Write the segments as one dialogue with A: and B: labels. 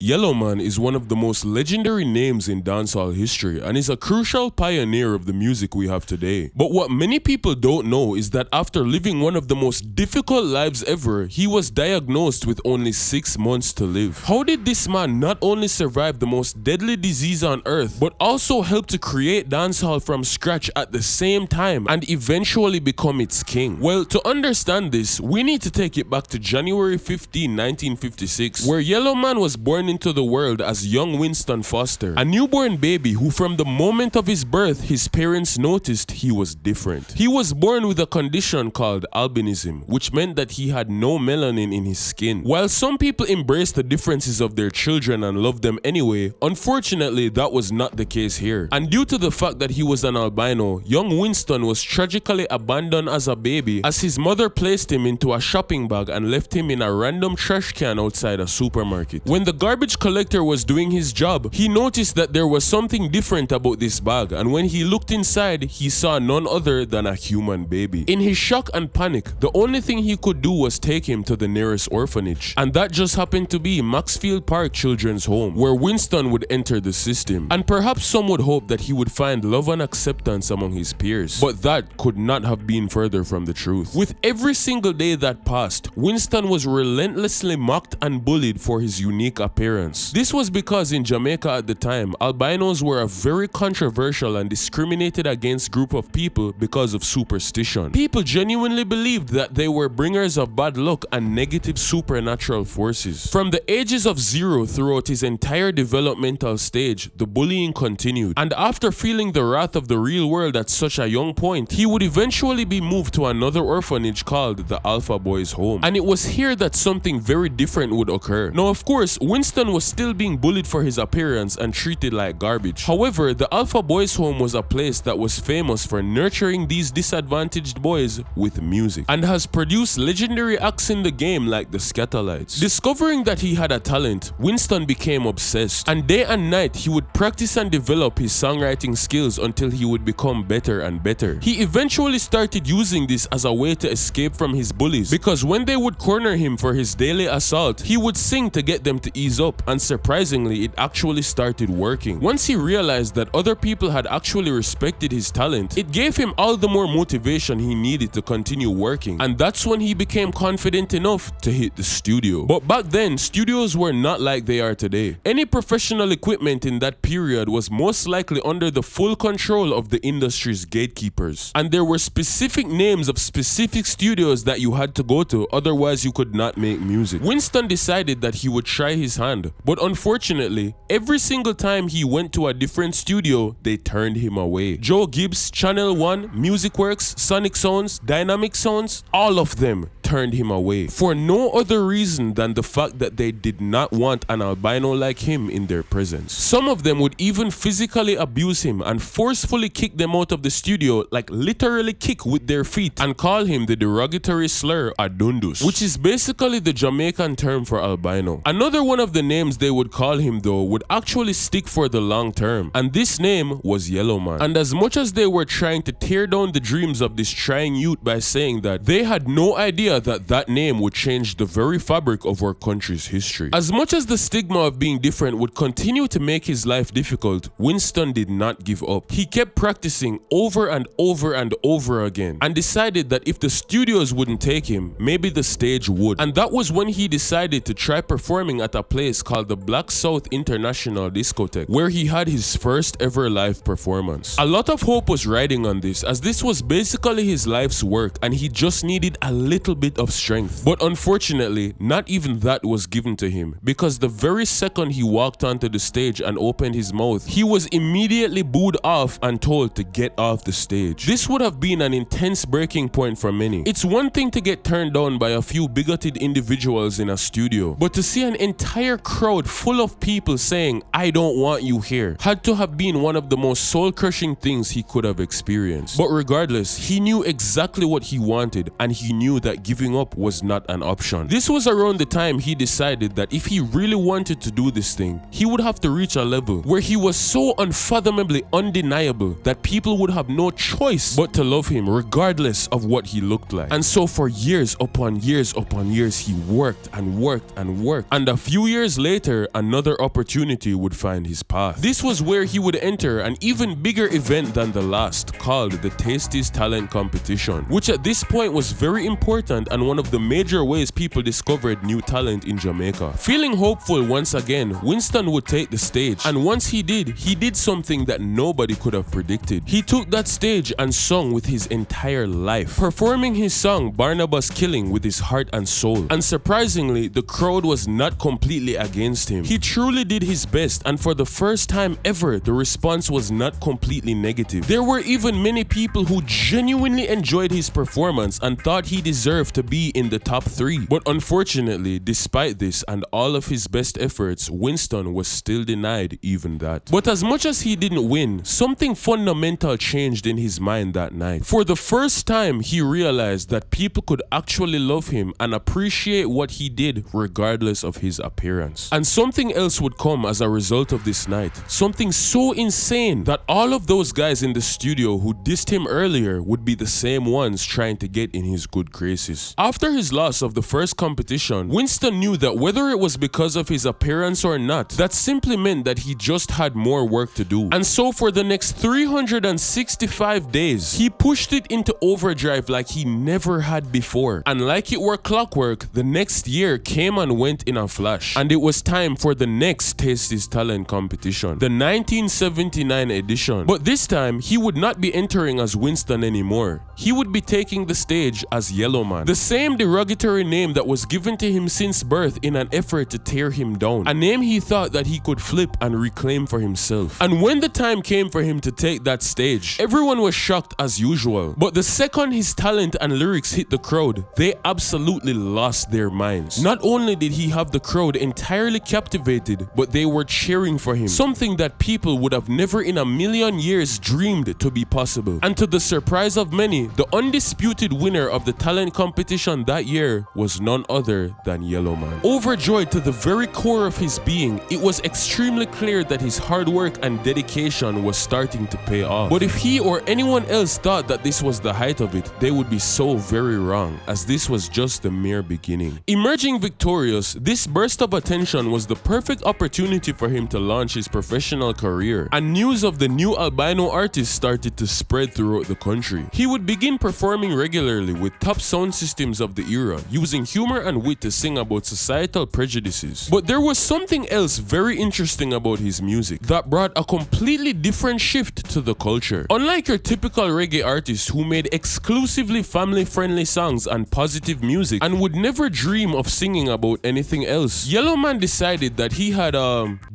A: Yellowman is one of the most legendary names in dancehall history and is a crucial pioneer of the music we have today. But what many people don't know is that after living one of the most difficult lives ever, he was diagnosed with only 6 months to live. How did this man not only survive the most deadly disease on earth, but also help to create dancehall from scratch at the same time and eventually become its king? Well, to understand this, we need to take it back to January 15, 1956, where Yellowman was born into the world as young Winston Foster, a newborn baby who from the moment of his birth, his parents noticed he was different. He was born with a condition called albinism, which meant that he had no melanin in his skin. While some people embrace the differences of their children and love them anyway, unfortunately that was not the case here. And due to the fact that he was an albino, young Winston was tragically abandoned as a baby as his mother placed him into a shopping bag and left him in a random trash can outside a supermarket. When the garbage collector was doing his job, he noticed that there was something different about this bag, and when he looked inside, he saw none other than a human baby. In his shock and panic, the only thing he could do was take him to the nearest orphanage, and that just happened to be Maxfield Park Children's Home, where Winston would enter the system. And perhaps some would hope that he would find love and acceptance among his peers, but that could not have been further from the truth. With every single day that passed, Winston was relentlessly mocked and bullied for his unique appearance. This was because in Jamaica at the time, albinos were a very controversial and discriminated against group of people because of superstition. People genuinely believed that they were bringers of bad luck and negative supernatural forces. From the ages of 0 throughout his entire developmental stage, the bullying continued, and after feeling the wrath of the real world at such a young point, he would eventually be moved to another orphanage called the Alpha Boys Home. And it was here that something very different would occur. Now of course, Winston was still being bullied for his appearance and treated like garbage. However, the Alpha Boys Home was a place that was famous for nurturing these disadvantaged boys with music, and has produced legendary acts in the game like the Scatterlights. Discovering that he had a talent, Winston became obsessed, and day and night he would practice and develop his songwriting skills until he would become better and better. He eventually started using this as a way to escape from his bullies, because when they would corner him for his daily assault, he would sing to get them to ease up, and surprisingly it actually started working. Once he realized that other people had actually respected his talent, it gave him all the more motivation he needed to continue working, and that's when he became confident enough to hit the studio. But back then, studios were not like they are today. Any professional equipment in that period was most likely under the full control of the industry's gatekeepers, and there were specific names of specific studios that you had to go to, otherwise you could not make music. Winston decided that he would try his hand, but unfortunately, every single time he went to a different studio, they turned him away. Joe Gibbs, Channel 1, Musicworks, Sonic Sounds, Dynamic Sounds, all of them turned him away for no other reason than the fact that they did not want an albino like him in their presence. Some of them would even physically abuse him and forcefully kick them out of the studio, like literally kick with their feet, and call him the derogatory slur Adundus, which is basically the Jamaican term for albino. Another one of the names they would call him though would actually stick for the long term, and this name was Yellowman. And as much as they were trying to tear down the dreams of this trying youth by saying that, they had no idea that that name would change the very fabric of our country's history. As much as the stigma of being different would continue to make his life difficult, Winston did not give up. He kept practicing over and over and over again, and decided that if the studios wouldn't take him, maybe the stage would. And that was when he decided to try performing at a place called the Black South International Discotheque, where he had his first ever live performance. A lot of hope was riding on this, as this was basically his life's work and he just needed a little bit of strength. But unfortunately, not even that was given to him, because the very second he walked onto the stage and opened his mouth, he was immediately booed off and told to get off the stage. This would have been an intense breaking point for many. It's one thing to get turned down by a few bigoted individuals in a studio, but to see an entire crowd full of people saying, "I don't want you here," had to have been one of the most soul-crushing things he could have experienced. But regardless, he knew exactly what he wanted, and he knew that giving giving up was not an option. This was around the time he decided that if he really wanted to do this thing, he would have to reach a level where he was so unfathomably undeniable that people would have no choice but to love him regardless of what he looked like. And so for years upon years upon years, he worked and worked and worked. And a few years later, another opportunity would find his path. This was where he would enter an even bigger event than the last, called the Tasty's Talent Competition, which at this point was very important and one of the major ways people discovered new talent in Jamaica. Feeling hopeful once again, Winston would take the stage, and once he did something that nobody could have predicted. He took that stage and sung with his entire life, performing his song Barnabas Killing with his heart and soul. And surprisingly, the crowd was not completely against him. He truly did his best, and for the first time ever, the response was not completely negative. There were even many people who genuinely enjoyed his performance and thought he deserved to be in the top 3. But unfortunately, despite this and all of his best efforts, Winston was still denied even that. But as much as he didn't win, something fundamental changed in his mind that night. For the first time, he realized that people could actually love him and appreciate what he did regardless of his appearance. And something else would come as a result of this night. Something so insane that all of those guys in the studio who dissed him earlier would be the same ones trying to get in his good graces. After his loss of the first competition, Winston knew that whether it was because of his appearance or not, that simply meant that he just had more work to do. And so for the next 365 days, he pushed it into overdrive like he never had before. And like it were clockwork, the next year came and went in a flash, and it was time for the next Tasty's Talent competition, the 1979 edition. But this time, he would not be entering as Winston anymore. He would be taking the stage as Yellowman, the same derogatory name that was given to him since birth in an effort to tear him down, a name he thought that he could flip and reclaim for himself. And when the time came for him to take that stage, everyone was shocked as usual. But the second his talent and lyrics hit the crowd, they absolutely lost their minds. Not only did he have the crowd entirely captivated, but they were cheering for him, something that people would have never in a million years dreamed to be possible. And to the surprise of many, the undisputed winner of the talent competition that year was none other than Yellowman. Overjoyed to the very core of his being, it was extremely clear that his hard work and dedication was starting to pay off. But if he or anyone else thought that this was the height of it, they would be so very wrong, as this was just the mere beginning. Emerging victorious, this burst of attention was the perfect opportunity for him to launch his professional career, and news of the new albino artist started to spread throughout the country. He would begin performing regularly with top sound systems of the era, using humor and wit to sing about societal prejudices. But there was something else very interesting about his music that brought a completely different shift to the culture. Unlike your typical reggae artist who made exclusively family-friendly songs and positive music and would never dream of singing about anything else, Yellowman decided that he had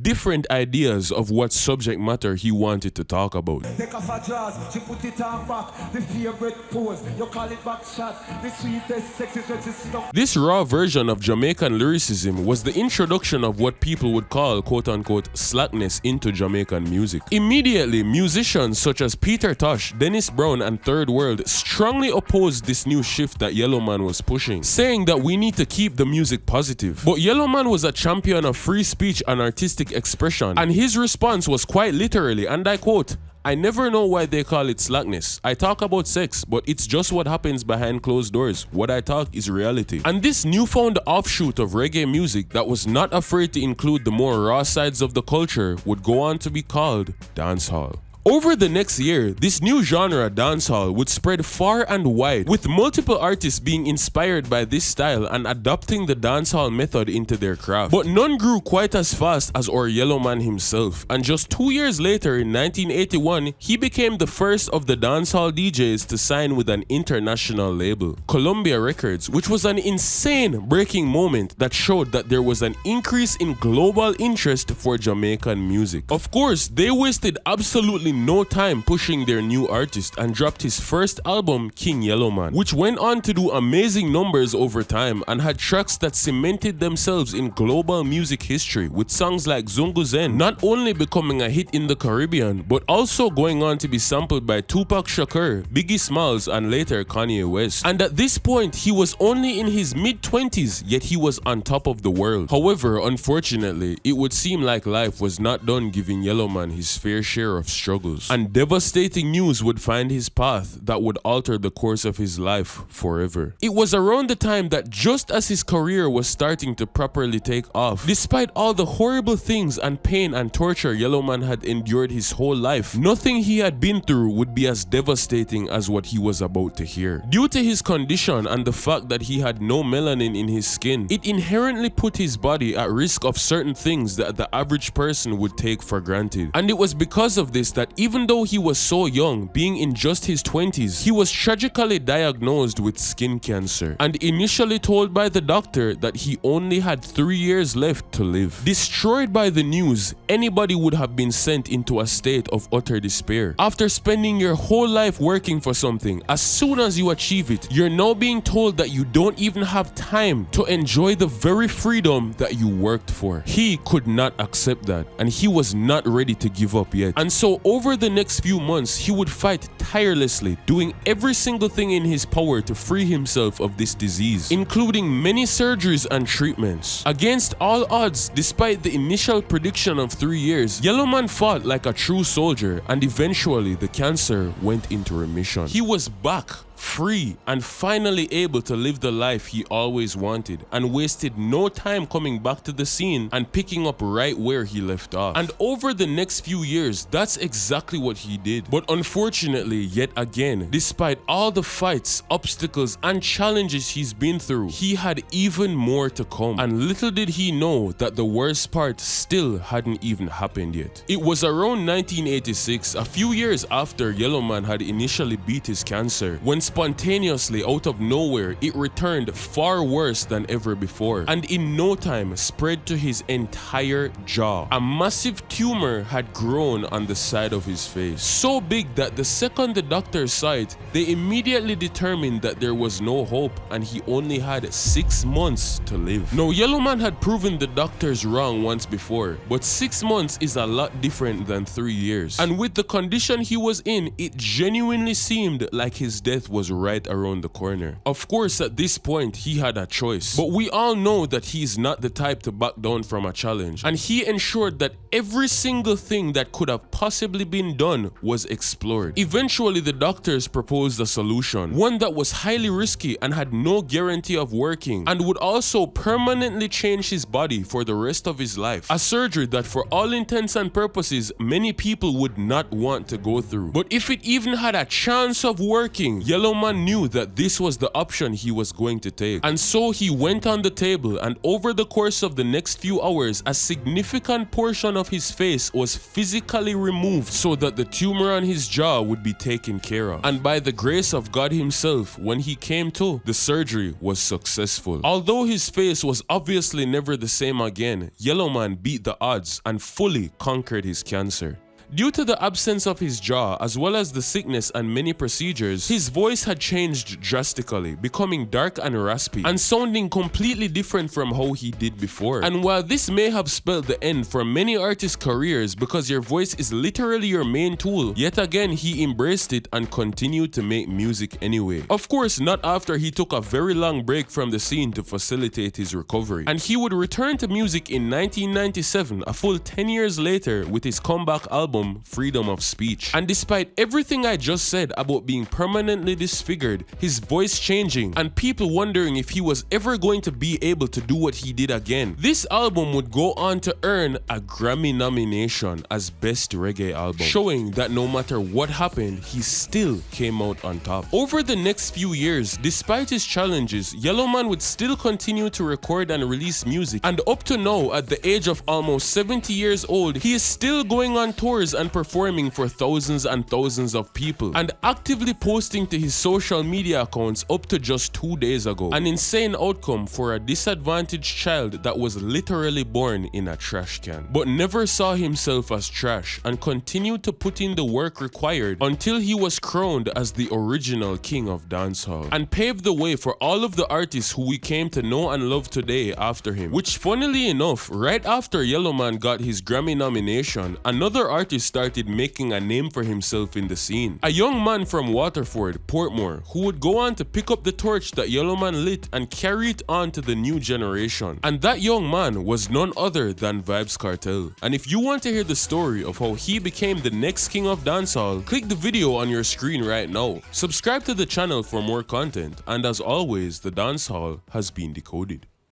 A: different ideas of what subject matter he wanted to talk about.
B: Take off her jaws, she put it on back, the favorite pose, you call it back shot, the sweetest, sexiest stuff.
A: This raw version of Jamaican lyricism was the introduction of what people would call quote-unquote slackness into Jamaican music. Immediately, musicians such as Peter Tosh, Dennis Brown, and Third World strongly opposed this new shift that Yellowman was pushing, saying that we need to keep the music positive. But Yellowman was a champion of free speech and artistic expression, and his response was quite literally, and I quote, "I never know why they call it slackness. I talk about sex, but it's just what happens behind closed doors. What I talk is reality." And this newfound offshoot of reggae music that was not afraid to include the more raw sides of the culture would go on to be called dancehall. Over the next year, this new genre, dancehall, would spread far and wide, with multiple artists being inspired by this style and adopting the dancehall method into their craft. But none grew quite as fast as our Yellowman himself, and just 2 years later in 1981, he became the first of the dancehall DJs to sign with an international label, Columbia Records, which was an insane breaking moment that showed that there was an increase in global interest for Jamaican music. Of course, they wasted absolutely no time pushing their new artist and dropped his first album, King Yellowman, which went on to do amazing numbers over time and had tracks that cemented themselves in global music history, with songs like Zungu Zen not only becoming a hit in the Caribbean, but also going on to be sampled by Tupac Shakur, Biggie Smalls, and later Kanye West. And at this point, he was only in his mid-20s, yet he was on top of the world. However, unfortunately, it would seem like life was not done giving Yellowman his fair share of struggles, and devastating news would find his path that would alter the course of his life forever. It was around the time that just as his career was starting to properly take off, despite all the horrible things and pain and torture Yellowman had endured his whole life, nothing he had been through would be as devastating as what he was about to hear. Due to his condition and the fact that he had no melanin in his skin, it inherently put his body at risk of certain things that the average person would take for granted. And it was because of this that even though he was so young, being in just his 20s, he was tragically diagnosed with skin cancer and initially told by the doctor that he only had 3 years left to live. Destroyed by the news, anybody would have been sent into a state of utter despair. After spending your whole life working for something, as soon as you achieve it, you're now being told that you don't even have time to enjoy the very freedom that you worked for. He could not accept that, and he was not ready to give up yet. And so over the next few months, he would fight tirelessly, doing every single thing in his power to free himself of this disease, including many surgeries and treatments. Against all odds, despite the initial prediction of 3 years, Yellowman fought like a true soldier, and eventually the cancer went into remission. He was back, free, and finally able to live the life he always wanted, and wasted no time coming back to the scene and picking up right where he left off. And over the next few years, that's exactly what he did. But unfortunately, yet again, despite all the fights, obstacles, and challenges he's been through, he had even more to come. And little did he know that the worst part still hadn't even happened yet. It was around 1986, a few years after Yellowman had initially beat his cancer, when spontaneously out of nowhere, it returned far worse than ever before, and in no time spread to his entire jaw. A massive tumor had grown on the side of his face, so big that the second the doctors saw it, they immediately determined that there was no hope and he only had 6 months to live. Now, Yellowman had proven the doctors wrong once before, but 6 months is a lot different than 3 years. And with the condition he was in, it genuinely seemed like his death was right around the corner. Of course, at this point, he had a choice, but we all know that he's not the type to back down from a challenge, and he ensured that every single thing that could have possibly been done was explored. Eventually, the doctors proposed a solution, one that was highly risky and had no guarantee of working, and would also permanently change his body for the rest of his life. A surgery that for all intents and purposes, many people would not want to go through. But if it even had a chance of working, Yellowman knew that this was the option he was going to take. And so he went on the table, and over the course of the next few hours, a significant portion of his face was physically removed so that the tumor on his jaw would be taken care of. And by the grace of God himself, when he came to, the surgery was successful. Although his face was obviously never the same again, Yellowman beat the odds and fully conquered his cancer. Due to the absence of his jaw, as well as the sickness and many procedures, his voice had changed drastically, becoming dark and raspy, and sounding completely different from how he did before. And while this may have spelled the end for many artists' careers because your voice is literally your main tool, yet again he embraced it and continued to make music anyway. Of course, not after he took a very long break from the scene to facilitate his recovery. And he would return to music in 1997, a full 10 years later, with his comeback album Freedom of Speech. And despite everything I just said about being permanently disfigured, his voice changing, and people wondering if he was ever going to be able to do what he did again, this album would go on to earn a Grammy nomination as Best Reggae Album, showing that no matter what happened, he still came out on top. Over the next few years, despite his challenges, Yellowman would still continue to record and release music, and up to now, at the age of almost 70 years old, he is still going on tours shows and performing for thousands and thousands of people, and actively posting to his social media accounts up to just 2 days ago. An insane outcome for a disadvantaged child that was literally born in a trash can, but never saw himself as trash and continued to put in the work required until he was crowned as the original king of dancehall, and paved the way for all of the artists who we came to know and love today after him. Which, funnily enough, right after Yellowman got his Grammy nomination, another artist started making a name for himself in the scene. A young man from Waterford, Portmore, who would go on to pick up the torch that Yellowman lit and carry it on to the new generation. And that young man was none other than Vybz Kartel. And if you want to hear the story of how he became the next king of dancehall, click the video on your screen right now. Subscribe to the channel for more content, and as always, the dancehall has been decoded.